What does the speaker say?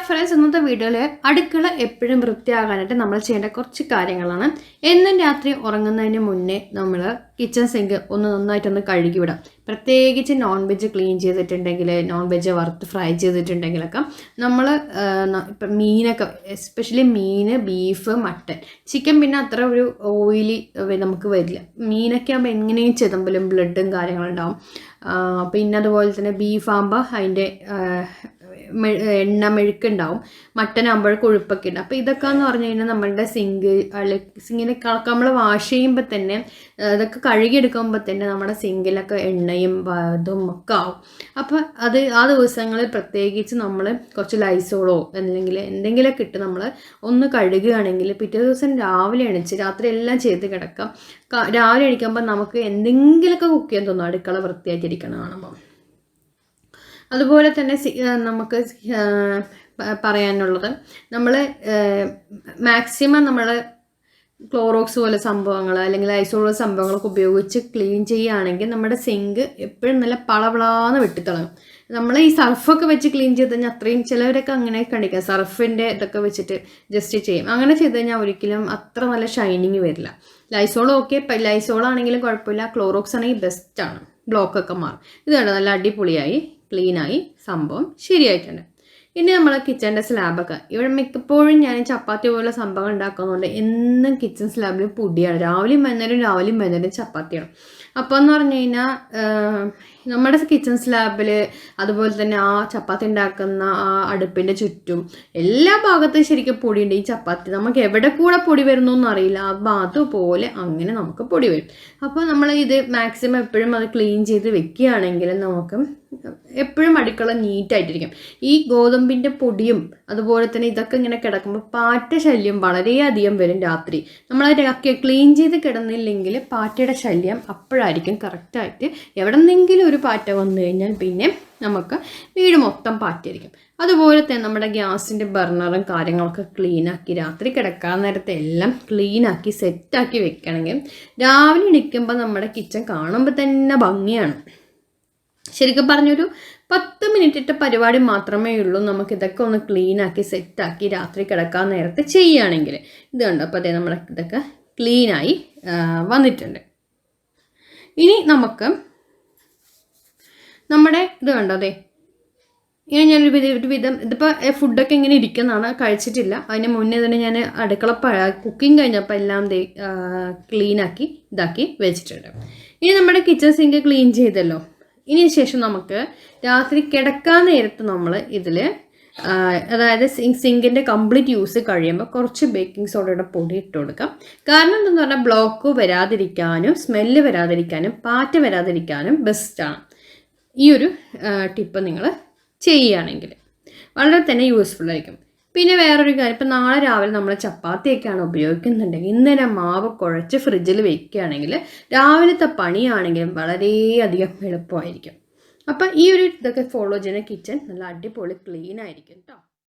Friends, ഇന്നത്തെ വീഡിയോയിൽ അടുക്കള എപ്പോഴും വൃത്തിയാകാനായിട്ട് നമ്മൾ ചെയ്യേണ്ട കുറച്ച് കാര്യങ്ങളാണ്. എന്നും രാത്രി ഉറങ്ങുന്നതിന് മുന്നേ നമ്മൾ കിച്ചൺ സിങ്ക് നന്നായിട്ടൊന്ന് കഴുകി വിടാം. പ്രത്യേകിച്ച് നോൺ വെജ് ക്ലീൻ ചെയ്തിട്ടുണ്ടെങ്കിൽ, നോൺ വെജ് വറുത്ത് ഫ്രൈ ചെയ്തിട്ടുണ്ടെങ്കിലൊക്കെ നമ്മൾ ഇപ്പം മീനൊക്കെ, എസ്പെഷ്യലി മീൻ, ബീഫ്, മട്ടൻ, ചിക്കൻ പിന്നെ അത്ര ഒരു ഓയിലി നമുക്ക് വരില്ല. മീനൊക്കെ ആകുമ്പോൾ എങ്ങനെയും ചെതമ്പലും ബ്ലഡും കാര്യങ്ങളുണ്ടാവും. പിന്നെ അതുപോലെ തന്നെ ബീഫാകുമ്പോൾ അതിൻ്റെ എണ്ണ മെഴുക്കുണ്ടാവും, മട്ടനാകുമ്പോൾ കൊഴുപ്പൊക്കെ ഉണ്ട്. അപ്പോൾ ഇതൊക്കെ എന്ന് പറഞ്ഞു കഴിഞ്ഞാൽ നമ്മളുടെ സിങ്കിനെ നമ്മൾ വാഷ് ചെയ്യുമ്പോൾ തന്നെ, ഇതൊക്കെ കഴുകിയെടുക്കുമ്പോൾ തന്നെ നമ്മുടെ സിങ്കിലൊക്കെ എണ്ണയും ഇതും ഒക്കെ ആവും. അപ്പോൾ അത് ആ ദിവസങ്ങളിൽ പ്രത്യേകിച്ച് നമ്മൾ കുറച്ച് ലൈസോളോ അല്ലെങ്കിൽ എന്തെങ്കിലുമൊക്കെ ഇട്ട് നമ്മൾ ഒന്ന് കഴുകുകയാണെങ്കിൽ പിറ്റേ ദിവസം രാവിലെ എണീച്ച് രാത്രി എല്ലാം ചെയ്ത് കിടക്കാം. രാവിലെ എണീക്കുമ്പോൾ നമുക്ക് എന്തെങ്കിലുമൊക്കെ കുക്ക് ചെയ്യാൻ തോന്നും, അടുക്കള വൃത്തിയായിട്ടിരിക്കണം കാണുമ്പോൾ. അതുപോലെ തന്നെ നമുക്ക് പറയാനുള്ളത്, നമ്മൾ മാക്സിമം നമ്മൾ ക്ലോറോക്സ് പോലെ സംഭവങ്ങൾ അല്ലെങ്കിൽ ഐസോൾ സംഭവങ്ങളൊക്കെ ഉപയോഗിച്ച് ക്ലീൻ ചെയ്യുകയാണെങ്കിൽ നമ്മുടെ സിങ്ക് എപ്പോഴും നല്ല പളവളാന്ന് വെട്ടിത്തിളങ്ങും. നമ്മൾ ഈ സർഫൊക്കെ വെച്ച് ക്ലീൻ ചെയ്ത് കഴിഞ്ഞാൽ അത്രയും, ചിലവരൊക്കെ അങ്ങനെ കണ്ടിക്കുക, സർഫിൻ്റെ ഇതൊക്കെ വെച്ചിട്ട് ജസ്റ്റ് ചെയ്യും. അങ്ങനെ ചെയ്ത് കഴിഞ്ഞാൽ ഒരിക്കലും അത്ര നല്ല ഷൈനിങ് വരില്ല. ലൈസോൾ ഓക്കെ, ലൈസോളാണെങ്കിലും കുഴപ്പമില്ല, ക്ലോറോക്സ് ആണെങ്കിൽ ബെസ്റ്റാണ്, ബ്ലോക്കൊക്കെ മാറും. ഇത് കണ്ടോ, നല്ല അടിപൊളിയായി ക്ലീനായി സംഭവം ശരിയായിട്ടുണ്ട്. ഇനി നമ്മൾ കിച്ചൻ്റെ സ്ലാബൊക്കെ, ഇവിടെ മിക്കപ്പോഴും ഞാൻ ചപ്പാത്തി പോലെ സംഭവം ഉണ്ടാക്കുന്നതുകൊണ്ട് എന്നും കിച്ചൺ സ്ലാബിൽ പൊടിയാണ്. രാവിലെയും വൈകുന്നേരം ചപ്പാത്തിയാണ്. അപ്പോൾ എന്ന് പറഞ്ഞു കഴിഞ്ഞാൽ നമ്മുടെ കിച്ചൺ സ്ലാബിൽ, അതുപോലെ തന്നെ ആ ചപ്പാത്തി ഉണ്ടാക്കുന്ന ആ അടുപ്പിൻ്റെ ചുറ്റും എല്ലാ ഭാഗത്തും ശരിക്കും പൊടിയുണ്ട്. ഈ ചപ്പാത്തി നമുക്ക് എവിടെ കൂടെ പൊടി വരുന്നൊന്നും അറിയില്ല, അതുപോലെ അങ്ങനെ നമുക്ക് പൊടി വരും. അപ്പോൾ നമ്മൾ ഇത് മാക്സിമം എപ്പോഴും അത് ക്ലീൻ ചെയ്ത് വെക്കുകയാണെങ്കിൽ നമുക്ക് എപ്പോഴും അടുക്കള നീറ്റായിട്ടിരിക്കും. ഈ ഗോതമ്പിൻ്റെ പൊടിയും അതുപോലെ തന്നെ ഇതൊക്കെ ഇങ്ങനെ കിടക്കുമ്പോൾ പാറ്റ ശല്യം വളരെയധികം വരും രാത്രി. നമ്മളത് ക്ലീൻ ചെയ്ത് കിടന്നില്ലെങ്കിൽ പാറ്റയുടെ ശല്യം അപ്പോഴായിരിക്കും കറക്റ്റായിട്ട്. എവിടെന്നെങ്കിലും ഒരു പാറ്റ വന്നു കഴിഞ്ഞാൽ പിന്നെ നമുക്ക് വീട് മൊത്തം പാറ്റയായിരിക്കും. അതുപോലെ തന്നെ നമ്മുടെ ഗ്യാസിൻ്റെ ബർണറും കാര്യങ്ങളൊക്കെ ക്ലീനാക്കി രാത്രി കിടക്കാൻ നേരത്തെ എല്ലാം ക്ലീനാക്കി സെറ്റാക്കി വെക്കണമെങ്കിൽ രാവിലെ എണീക്കുമ്പോൾ നമ്മുടെ കിച്ചൺ കാണുമ്പോൾ തന്നെ ഭംഗിയാണ്. ശരിക്കും പറഞ്ഞൊരു 10 മിനിറ്റിൻ്റെ പരിപാടി മാത്രമേ ഉള്ളൂ നമുക്കിതൊക്കെ ഒന്ന് ക്ലീനാക്കി സെറ്റാക്കി രാത്രി കിടക്കാൻ നേരത്തെ ചെയ്യുകയാണെങ്കിൽ. ഇത് കണ്ടോ, അപ്പോൾ അതേ നമ്മുടെ ഇതൊക്കെ ക്ലീനായി വന്നിട്ടുണ്ട്. ഇനി നമുക്ക് നമ്മുടെ ഇത് കണ്ടോ, അതെ ഇങ്ങനെ ഞാനൊരു വിധം ഇതിപ്പോൾ ഫുഡൊക്കെ ഇങ്ങനെ ഇരിക്കുന്നതാണ്, കഴിച്ചിട്ടില്ല. അതിന് മുന്നേ തന്നെ ഞാൻ അടുക്കള കുക്കിംഗ് കഴിഞ്ഞപ്പോൾ എല്ലാം ക്ലീനാക്കി ഇതാക്കി വെച്ചിട്ടുണ്ട്. ഇനി നമ്മുടെ കിച്ചൺ സിങ്ക് ക്ലീൻ ചെയ്തല്ലോ. ഇനി ശേഷം നമുക്ക് രാത്രി കിടക്കാൻ നേരത്ത് നമ്മൾ ഇതിൽ, അതായത് സിങ്കിൻ്റെ കംപ്ലീറ്റ് യൂസ് കഴിയുമ്പോൾ കുറച്ച് ബേക്കിംഗ് സോഡയുടെ പൊടി ഇട്ട് കൊടുക്കാം. കാരണം എന്തെന്ന് പറഞ്ഞാൽ ബ്ലോക്ക് വരാതിരിക്കാനും സ്മെല്ല് വരാതിരിക്കാനും പാറ്റ വരാതിരിക്കാനും ബെസ്റ്റാണ്. ഈ ഒരു ടിപ്പ് നിങ്ങൾ ചെയ്യുകയാണെങ്കിൽ വളരെ തന്നെ യൂസ്ഫുൾ ആയിരിക്കും. പിന്നെ വേറൊരു കാര്യം, ഇപ്പം നാളെ രാവിലെ നമ്മൾ ചപ്പാത്തിയൊക്കെയാണ് ഉപയോഗിക്കുന്നുണ്ടെങ്കിൽ ഇന്നലെ മാവ് കുഴച്ച് ഫ്രിഡ്ജിൽ വെക്കുകയാണെങ്കിൽ രാവിലത്തെ പണിയാണെങ്കിലും വളരെയധികം എളുപ്പമായിരിക്കും. അപ്പം ഈ ഒരു ഇതൊക്കെ ഫോളോ ചെയ്യുന്ന കിച്ചൺ നല്ല അടിപൊളി ക്ലീൻ ആയിരിക്കും കേട്ടോ.